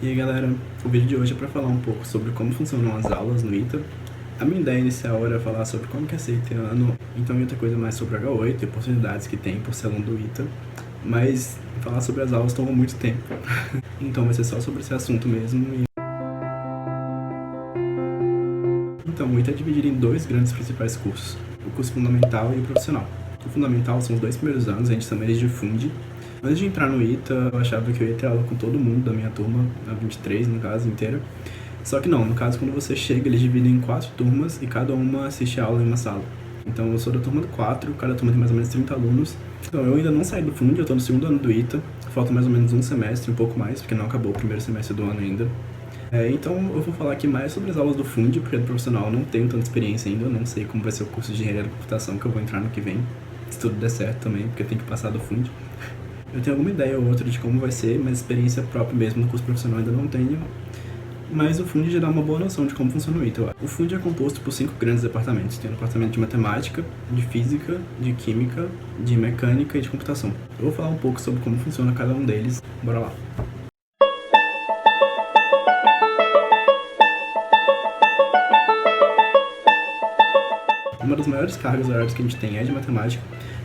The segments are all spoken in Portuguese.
E aí galera, o vídeo de hoje é para falar um pouco sobre como funcionam as aulas no ITA. A minha ideia inicial era falar sobre como que é ser itiano, então outra coisa mais sobre H8 e oportunidades que tem por ser aluno do ITA. Mas falar sobre as aulas toma muito tempo, então vai ser só sobre esse assunto mesmo. Então, o ITA é dividido em dois grandes principais cursos, o curso fundamental e o profissional. O fundamental são os 2 primeiros anos, a gente chama eles de FUND. Antes de entrar no ITA, eu achava que eu ia ter aula com todo mundo da minha turma, a 23 no caso, inteira. Só que não, no caso quando você chega, eles dividem em 4 turmas e cada uma assiste a aula em uma sala. Então eu sou da turma do 4, cada turma tem mais ou menos 30 alunos. Então eu ainda não saí do FUND, eu tô no segundo ano do ITA, falta mais ou menos um semestre, um pouco mais, porque não acabou o primeiro semestre do ano ainda. Então eu vou falar aqui mais sobre as aulas do FUND, porque do profissional eu não tenho tanta experiência ainda, eu não sei como vai ser o curso de engenharia da computação que eu vou entrar no que vem, se tudo der certo também, porque tem que passar do FUND. Eu tenho alguma ideia ou outra de como vai ser, mas experiência própria mesmo no curso profissional ainda não tenho. Mas o FUND já dá uma boa noção de como funciona o ITA. O FUND é composto por 5 grandes departamentos. Tem o departamento de matemática, de física, de química, de mecânica e de computação. Eu vou falar um pouco sobre como funciona cada um deles. Bora lá! Uma das maiores cargas horárias que a gente tem é de matemática.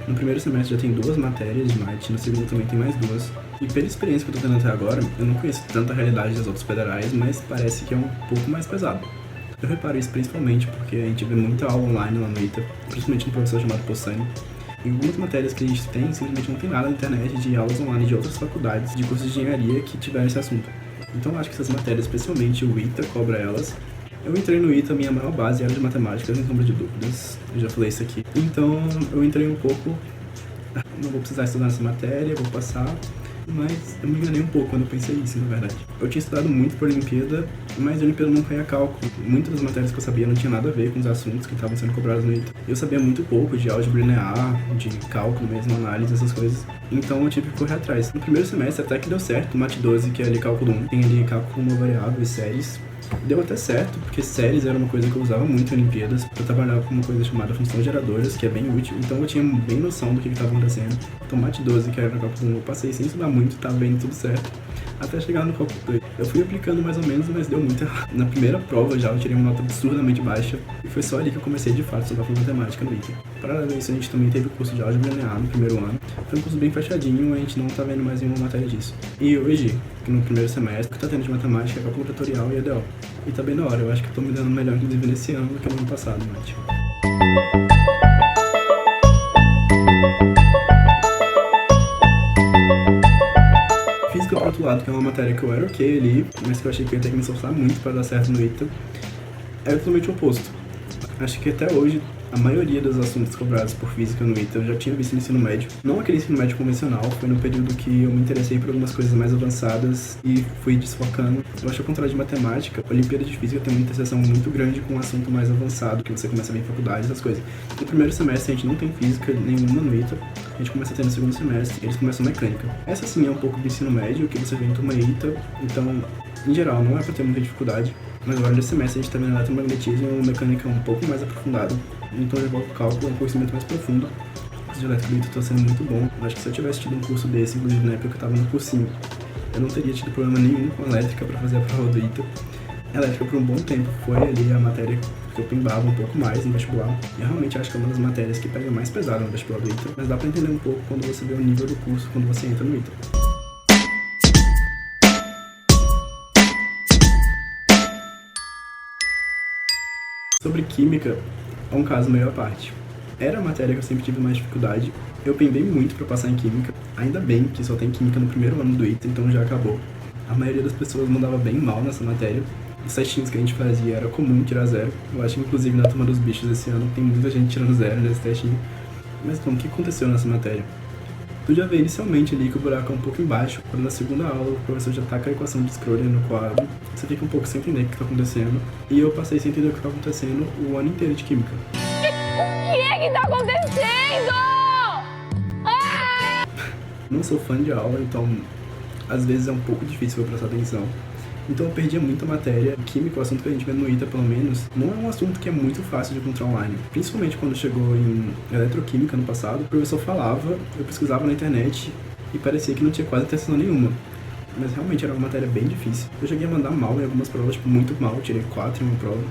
No primeiro semestre já tem 2 matérias de mate, no segundo também tem mais 2. E pela experiência que eu tô tendo até agora, eu não conheço tanta a realidade das outras federais, mas parece que é um pouco mais pesado. Eu reparo isso principalmente porque a gente vê muita aula online lá no ITA, principalmente um professor chamado Possani. Em algumas matérias que a gente tem, simplesmente não tem nada na internet de aulas online de outras faculdades de cursos de engenharia que tiveram esse assunto. Então eu acho que essas matérias, especialmente o ITA, cobra elas. Eu entrei no ITA, minha maior base era de matemática, sem sombra de dúvidas, eu já falei isso aqui. Então eu entrei um pouco, não vou precisar estudar essa matéria, vou passar, mas eu me enganei um pouco quando eu pensei isso, na verdade. Eu tinha estudado muito por Olimpíada, mas a Olimpíada não caía cálculo. Muitas das matérias que eu sabia não tinha nada a ver com os assuntos que estavam sendo cobrados no ITA. Eu sabia muito pouco de álgebra linear, de cálculo mesmo, análise, essas coisas. Então eu tive que correr atrás. No primeiro semestre até que deu certo, o Mate 12, que é ali cálculo 1, tem ali cálculo uma variável e séries. Deu até certo, porque séries era uma coisa que eu usava muito em Olimpíadas. Eu trabalhava com uma coisa chamada função geradoras, que é bem útil, então eu tinha bem noção do que estava acontecendo. Então Mate 12, que era no cálculo 1, eu passei sem estudar muito, tava vendo tudo certo, até chegar no cálculo 2. Eu fui aplicando mais ou menos, mas deu muito errado. Na primeira prova já eu tirei uma nota absurdamente baixa, e foi só ali que eu comecei de fato a estudar por matemática no ITA. Paralelo a isso, a gente também teve o curso de álgebra linear no primeiro ano. Foi um curso bem fechadinho, a gente não tá vendo mais nenhuma matéria disso. E hoje, no primeiro semestre, o que tá tendo de matemática é cálculo vetorial e EDO. E tá bem na hora, eu acho que eu tô me dando melhor, inclusive, nesse ano do que no ano passado, Mate. Física, por outro lado, que é uma matéria que eu era ok ali, mas que eu achei que eu ia ter que me esforçar muito para dar certo no ITA, é totalmente o oposto. Acho que até hoje, a maioria dos assuntos cobrados por física no ITA eu já tinha visto no ensino médio. Não aquele ensino médio convencional, foi no período que eu me interessei por algumas coisas mais avançadas e fui desfocando. Eu acho que ao contrário de matemática, a Olimpíada de Física tem uma interseção muito grande com um assunto mais avançado, que você começa a ver em faculdade, essas coisas. No primeiro semestre a gente não tem física nenhuma no ITA, a gente começa a ter no segundo semestre, eles começam mecânica. Essa sim é um pouco do ensino médio, que você vê em turma ITA, então, em geral, não é pra ter muita dificuldade. Mas agora nesse semestre a gente tá vendo eletromagnetismo e uma mecânica um pouco mais aprofundada. Então eu volto o cálculo, é um conhecimento mais profundo. O curso de elétrica do ITA tá sendo muito bom. Eu acho que se eu tivesse tido um curso desse, inclusive na época que eu tava no cursinho, eu não teria tido problema nenhum com elétrica pra fazer a prova do ITA. Elétrica por um bom tempo foi ali a matéria que eu pimbava um pouco mais no vestibular. E eu realmente acho que é uma das matérias que pega mais pesado no vestibular do ITA, mas dá pra entender um pouco quando você vê o nível do curso quando você entra no ITA. Sobre química, é um caso meio à parte. Era a matéria que eu sempre tive mais dificuldade. Eu pendei muito para passar em química. Ainda bem que só tem química no primeiro ano do ITA, então já acabou. A maioria das pessoas mandava bem mal nessa matéria. Os testinhos que a gente fazia era comum tirar 0. Eu acho que inclusive na turma dos bichos esse ano tem muita gente tirando 0 nesse testinho. Mas então, o que aconteceu nessa matéria? Tu já vê inicialmente ali que o buraco é um pouco embaixo, quando na segunda aula o professor já taca a equação de Schrödinger no quadro, você fica um pouco sem entender o que está acontecendo, e eu passei sem entender o que está acontecendo o ano inteiro de química. O que é que tá acontecendo? Não sou fã de aula, então às vezes é um pouco difícil eu prestar atenção. Então eu perdia muita matéria. Química, o assunto que a gente vê no ITA, pelo menos, não é um assunto que é muito fácil de encontrar online. Principalmente quando chegou em eletroquímica no passado, o professor falava, eu pesquisava na internet e parecia que não tinha quase atenção nenhuma. mas realmente era uma matéria bem difícil. Eu cheguei a mandar mal em algumas provas, tipo, muito mal, tirei 4 em uma prova.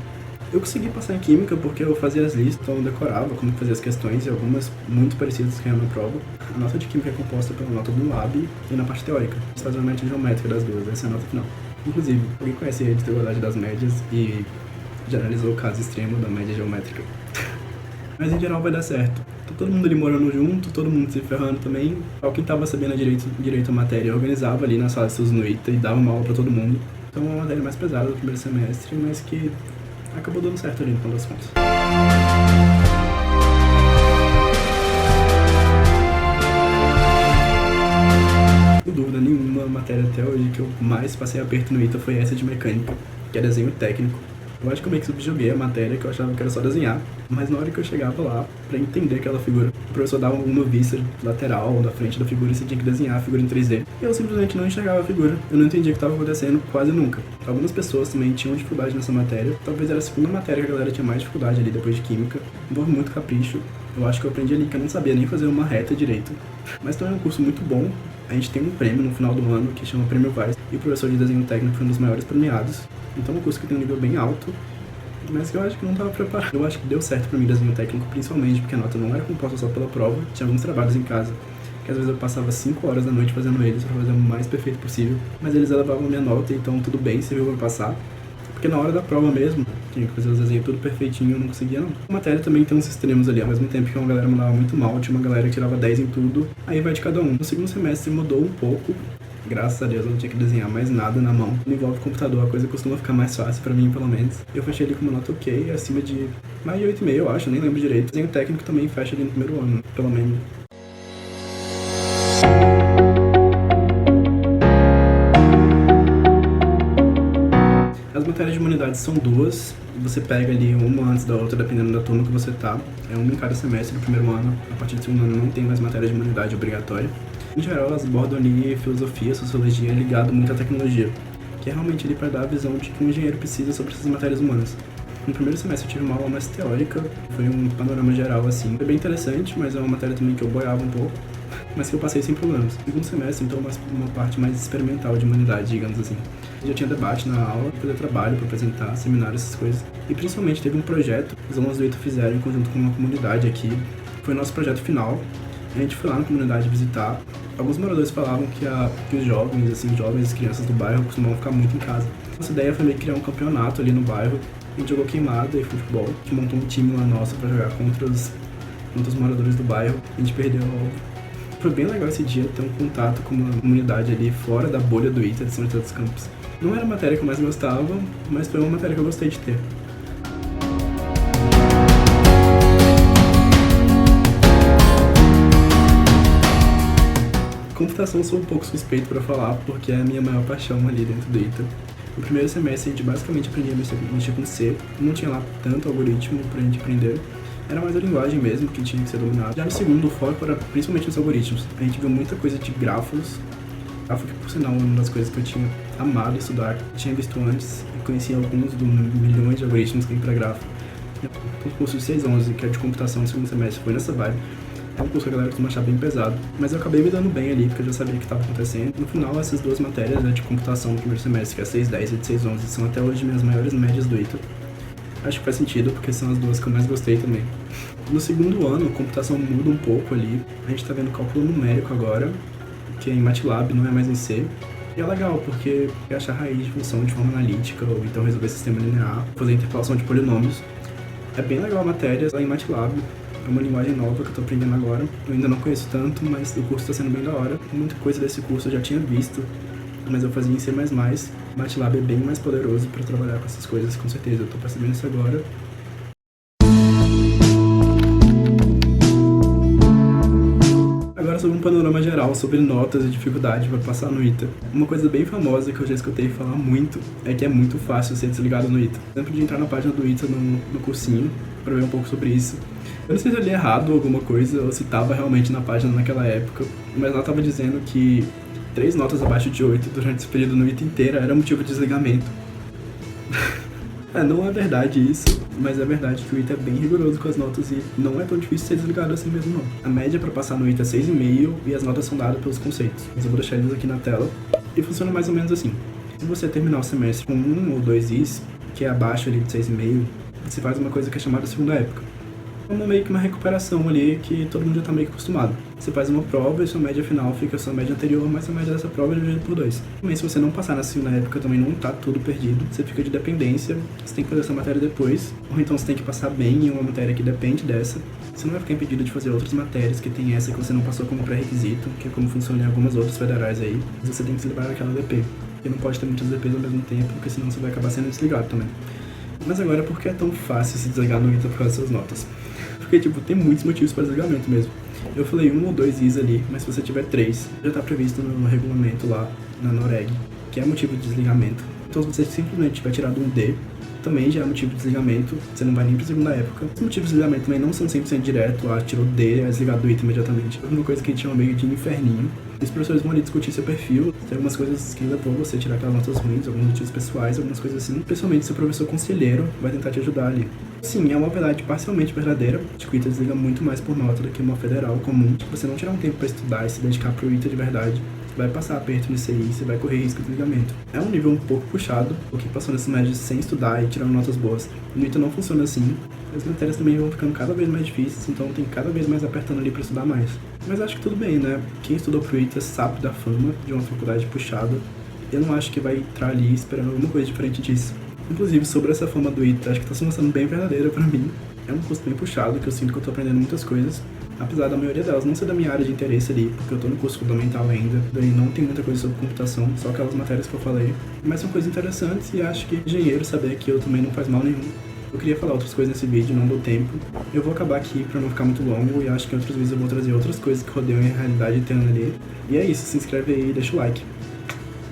Eu consegui passar em química porque eu fazia as listas, então eu decorava como fazia as questões e algumas muito parecidas que na prova. A nota de química é composta pela nota do lab e na parte teórica. Eles fazem a média geométrica das duas, essa é a nota final. Inclusive, alguém conhece a desigualdade das médias e generalizou o caso extremo da média geométrica. Mas em geral vai dar certo. Tá todo mundo ali morando junto, todo mundo se ferrando também. Quem tava sabendo direito a matéria organizava ali nas salas no ITA e dava uma aula pra todo mundo. Então é uma matéria mais pesada do primeiro semestre, mas que acabou dando certo ali no final das contas. Sem dúvida nenhuma, a matéria até hoje que eu mais passei aperto no ITA foi essa de mecânica, que é desenho técnico. Eu acho que eu meio que subjuguei a matéria, que eu achava que era só desenhar, mas na hora que eu chegava lá, pra entender aquela figura, o professor dava uma vista lateral, da frente da figura, e você tinha que desenhar a figura em 3D. E eu simplesmente não enxergava a figura, eu não entendia o que estava acontecendo quase nunca. Algumas pessoas também tinham dificuldade nessa matéria, talvez era a segunda matéria que a galera tinha mais dificuldade ali depois de química, envolve muito capricho. Eu acho que eu aprendi ali que eu não sabia nem fazer uma reta direito. Mas também é um curso muito bom. A gente tem um prêmio no final do ano que chama Prêmio Vars, e o professor de desenho técnico foi um dos maiores premiados. Então é um curso que tem um nível bem alto, mas que eu acho que não estava preparado. Eu acho que deu certo pra mim desenho técnico, principalmente porque a nota não era composta só pela prova, tinha alguns trabalhos em casa, que às vezes eu passava 5 horas da noite fazendo eles pra fazer o mais perfeito possível, mas eles elevavam a minha nota, então tudo bem, serviu pra passar. Porque na hora da prova mesmo, tinha que fazer os desenhos tudo perfeitinho, eu não conseguia não. A matéria também tem uns extremos ali, ao mesmo tempo que uma galera mandava muito mal, tinha uma galera que tirava 10 em tudo, aí vai de cada um. No segundo semestre mudou um pouco, graças a Deus eu não tinha que desenhar mais nada na mão. Não envolve computador, a coisa costuma ficar mais fácil pra mim, pelo menos. Eu fechei ali com uma nota ok, acima de mais de 8,5 eu acho, nem lembro direito. Desenho técnico também fecha ali no primeiro ano, pelo menos. As matérias de humanidades são duas, você pega ali uma antes da outra, dependendo da turma que você tá. É uma em cada semestre do primeiro ano, a partir do segundo ano não tem mais matéria de humanidade obrigatória. Em geral, elas abordam ali filosofia, sociologia, ligado muito à tecnologia, que é realmente ali para dar a visão de que um engenheiro precisa sobre essas matérias humanas. No primeiro semestre eu tive uma aula mais teórica, foi um panorama geral assim. Foi bem interessante, mas é uma matéria também que eu boiava um pouco, mas que eu passei sem problemas. No segundo semestre, então, uma parte mais experimental de humanidade, digamos assim. Já tinha debate na aula, fazer trabalho para apresentar, seminário, essas coisas. E principalmente teve um projeto que os alunos do ITA fizeram em conjunto com uma comunidade aqui. Foi o nosso projeto final. A gente foi lá na comunidade visitar. Alguns moradores falavam que os jovens, as crianças do bairro costumavam ficar muito em casa. Nossa ideia foi meio que criar um campeonato ali no bairro. A gente jogou queimada e futebol. A gente montou um time lá nosso pra jogar contra os moradores do bairro. A gente perdeu. Foi bem legal esse dia ter um contato com uma comunidade ali fora da bolha do ITA de São José dos Campos. Não era a matéria que eu mais gostava, mas foi uma matéria que eu gostei de ter. Computação eu sou um pouco suspeito para falar, porque é a minha maior paixão ali dentro do ITA. No primeiro semestre a gente basicamente aprendia a mexer com C, não tinha lá tanto algoritmo pra gente aprender, era mais a linguagem mesmo que tinha que ser dominada. Já no segundo, o foco era principalmente nos algoritmos. A gente viu muita coisa de grafos, grafo que por sinal é uma das coisas que eu tinha amado estudar, eu tinha visto antes e conhecia alguns dos milhões de algoritmos que tem para grafo. O curso de 611, que é de computação no segundo semestre, foi nessa vibe. É um curso que a galera costuma achar bem pesado, mas eu acabei me dando bem ali, porque eu já sabia o que estava acontecendo. No final, essas duas matérias, de computação no primeiro semestre, que é 610 e de 611, são até hoje minhas maiores médias do ITA. Acho que faz sentido, porque são as duas que eu mais gostei também. No segundo ano, a computação muda um pouco ali. A gente tá vendo cálculo numérico agora, que é em MATLAB, não é mais em C. E é legal, porque é achar raiz de função de forma analítica, ou então resolver sistema linear, fazer interpolação de polinômios. É bem legal a matéria, lá em MATLAB. É uma linguagem nova que eu tô aprendendo agora. Eu ainda não conheço tanto, mas o curso tá sendo bem da hora. Muita coisa desse curso eu já tinha visto, mas eu fazia em C++. MATLAB é bem mais poderoso para trabalhar com essas coisas, com certeza. Eu tô percebendo isso agora. Agora sobre um panorama geral sobre notas e dificuldade para passar no ITA. Uma coisa bem famosa que eu já escutei falar muito é que é muito fácil ser desligado no ITA. Eu sempre de entrar na página do ITA no cursinho para ver um pouco sobre isso. Eu não sei se eu li errado alguma coisa ou se estava realmente na página naquela época, mas lá estava dizendo que 3 notas abaixo de 8 durante esse período no ITA inteira era motivo de desligamento. Não é verdade isso, mas é verdade que o ITA é bem rigoroso com as notas e não é tão difícil ser desligado assim mesmo não. A média para passar no ITA é 6,5 e as notas são dadas pelos conceitos. Mas eu vou deixar eles aqui na tela. E funciona mais ou menos assim. Se você terminar o semestre com 1 ou 2 Is, que é abaixo ali de 6,5, você faz uma coisa que é chamada segunda época. É meio que uma recuperação ali que todo mundo já tá meio que acostumado. Você faz uma prova e sua média final fica a sua média anterior, mas a média dessa prova é dividida por 2. Também se você não passar na segunda época, também não tá tudo perdido. Você fica de dependência, você tem que fazer essa matéria depois, ou então você tem que passar bem em uma matéria que depende dessa. Você não vai ficar impedido de fazer outras matérias que tem essa que você não passou como pré-requisito, que é como funciona em algumas outras federais aí, mas você tem que se livrar daquela DP. E não pode ter muitas DPs ao mesmo tempo, porque senão você vai acabar sendo desligado também. Mas agora, por que é tão fácil se desligar no ITA por causa das suas notas? Porque, tipo, tem muitos motivos para desligamento mesmo. Eu falei 1 ou 2 Is ali, mas se você tiver 3, já tá previsto no regulamento lá, na Noreg, que é motivo de desligamento. Então, se você simplesmente tiver tirado um D, também já é motivo de desligamento, você não vai nem pra segunda época. Os motivos de desligamento também não são 100% direto, tirou D, é desligado do ITA imediatamente. É uma coisa que a gente chama meio de inferninho. Os professores vão ali discutir seu perfil, tem algumas coisas que levou você a tirar aquelas notas ruins, alguns motivos pessoais, algumas coisas assim. Principalmente seu professor conselheiro vai tentar te ajudar ali. Sim, é uma verdade parcialmente verdadeira, de que o ITA desliga muito mais por nota do que uma federal comum. Se você não tirar um tempo pra estudar e se dedicar pro ITA de verdade, vai passar aperto nisso aí, você vai correr risco de desligamento. É um nível um pouco puxado, porque passou nesse médio sem estudar e tirando notas boas. No ITA não funciona assim, as matérias também vão ficando cada vez mais difíceis, então tem cada vez mais apertando ali pra estudar mais. Mas acho que tudo bem, né? Quem estudou pro ITA sabe da fama de uma faculdade puxada. Eu não acho que vai entrar ali esperando alguma coisa diferente disso. Inclusive, sobre essa fama do ITA, acho que tá se mostrando bem verdadeira pra mim. É um curso bem puxado, que eu sinto que eu tô aprendendo muitas coisas. Apesar da maioria delas não ser da minha área de interesse ali, porque eu tô no curso fundamental ainda, daí não tem muita coisa sobre computação, só aquelas matérias que eu falei. Mas são coisas interessantes e acho que engenheiro saber aquilo também não faz mal nenhum. Eu queria falar outras coisas nesse vídeo, não deu tempo. Eu vou acabar aqui pra não ficar muito longo e acho que em outros vídeos eu vou trazer outras coisas que rodeiam a realidade interna ali. E é isso, se inscreve aí e deixa o like.